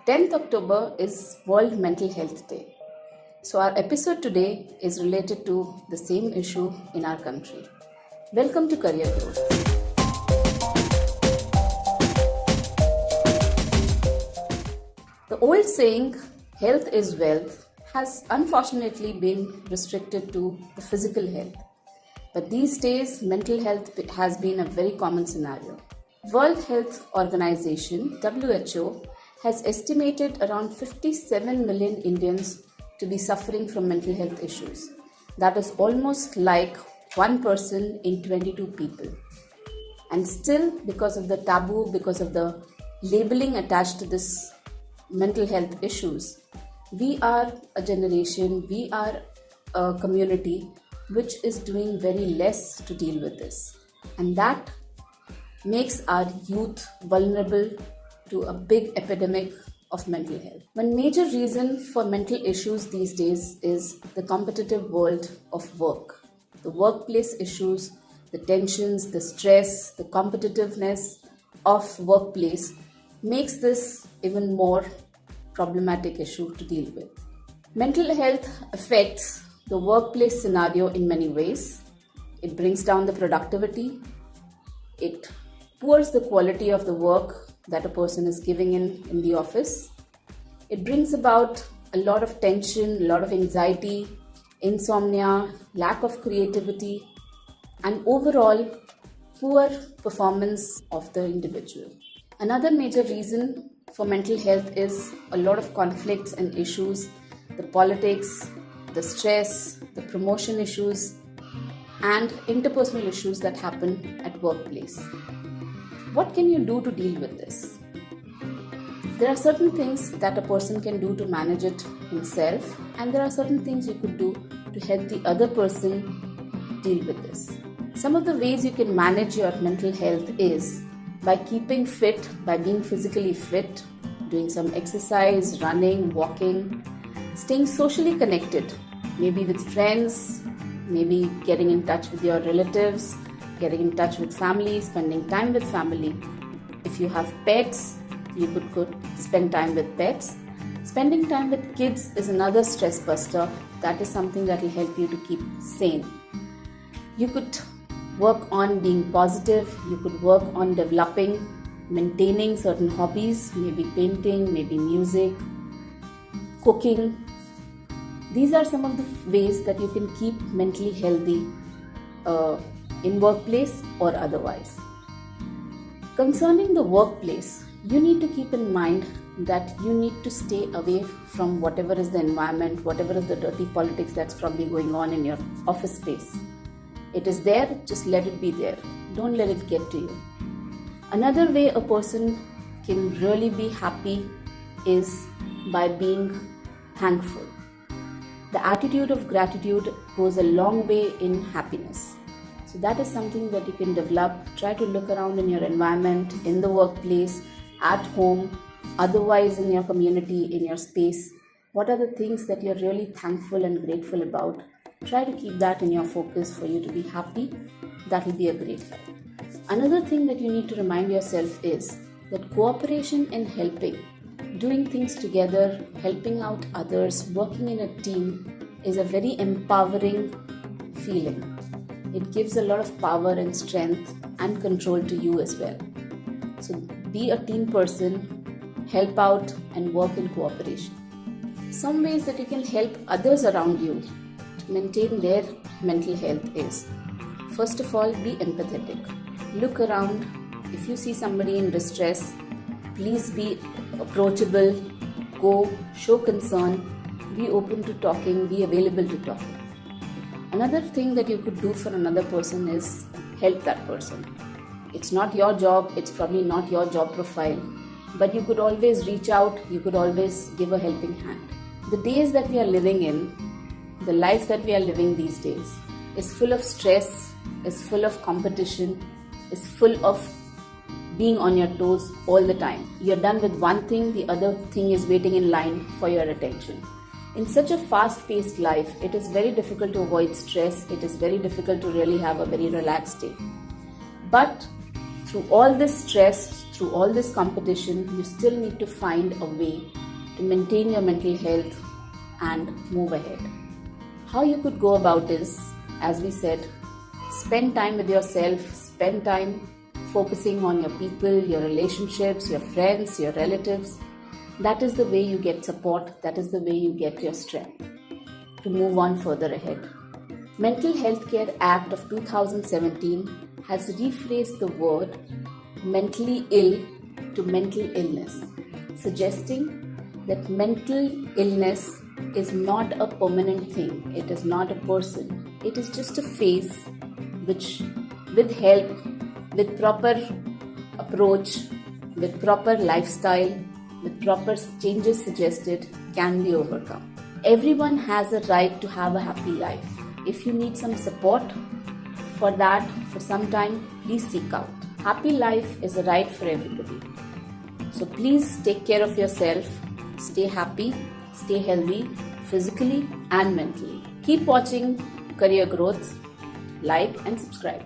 10th October is World Mental Health Day. So, our episode today is related to the same issue in our country. Welcome to Career Growth. The old saying, health is wealth, has unfortunately been restricted to the physical health. But these days, mental health has been a very common scenario. World Health Organization, WHO, has estimated around 57 million Indians to be suffering from mental health issues. That is almost like one person in 22 people. And still, because of the taboo, because of the labeling attached to this mental health issues, we are a generation, we are a community which is doing very less to deal with this. And that makes our youth vulnerable to a big epidemic of mental health. One major reason for mental issues these days is the competitive world of work. The workplace issues, the tensions, the stress, the competitiveness of workplace makes this even more problematic issue to deal with. Mental health affects the workplace scenario in many ways. It brings down the productivity. It poors the quality of the work that a person is giving in the office. It brings about a lot of tension, a lot of anxiety, insomnia, lack of creativity, and overall poor performance of the individual. Another major reason for mental health is a lot of conflicts and issues, the politics, the stress, the promotion issues, and interpersonal issues that happen at workplace. What can you do to deal with this? There are certain things that a person can do to manage it himself, and there are certain things you could do to help the other person deal with this. Some of the ways you can manage your mental health is by keeping fit, by being physically fit, doing some exercise, running, walking, staying socially connected, maybe with friends, maybe getting in touch with your relatives, getting in touch with family, spending time with family. If you have pets, you could spend time with pets. Spending time with kids is another stress buster. That is something that will help you to keep sane. You could work on being positive. You could work on developing, maintaining certain hobbies, maybe painting, maybe music, cooking. These are some of the ways that you can keep mentally healthy in workplace or otherwise. Concerning the workplace, you need to keep in mind that you need to stay away from whatever is the environment, whatever is the dirty politics that's probably going on in your office space. It is there, just let it be there. Don't let it get to you. Another way a person can really be happy is by being thankful. The attitude of gratitude goes a long way in happiness. So that is something that you can develop. Try to look around in your environment, in the workplace, at home, otherwise in your community, in your space. What are the things that you're really thankful and grateful about? Try to keep that in your focus for you to be happy. That will be a great help. Another thing that you need to remind yourself is that cooperation and helping, doing things together, helping out others, working in a team is a very empowering feeling. It gives a lot of power and strength and control to you as well. So be a team person, help out and work in cooperation. Some ways that you can help others around you to maintain their mental health is, first of all, be empathetic. Look around. If you see somebody in distress, please be approachable, go, show concern, be open to talking, be available to talking. Another thing that you could do for another person is help that person. It's not your job, it's probably not your job profile, but you could always reach out, you could always give a helping hand. The days that we are living in, the life that we are living these days, is full of stress, is full of competition, is full of being on your toes all the time. You're done with one thing, the other thing is waiting in line for your attention. In such a fast-paced life, it is very difficult to avoid stress. It is very difficult to really have a very relaxed day. But through all this stress, through all this competition, you still need to find a way to maintain your mental health and move ahead. How you could go about is, as we said, spend time with yourself, spend time focusing on your people, your relationships, your friends, your relatives. That is the way you get support, that is the way you get your strength to move on further ahead. Mental Health Care Act of 2017 has rephrased the word mentally ill to mental illness, suggesting that mental illness is not a permanent thing, it is not a person, it is just a phase which, with help, with proper approach, with proper lifestyle, with proper changes suggested, can be overcome. Everyone has a right to have a happy life. If you need some support for that for some time, please seek out. Happy life is a right for everybody. So please take care of yourself, stay happy, stay healthy, physically and mentally. Keep watching Career Growth, like and subscribe.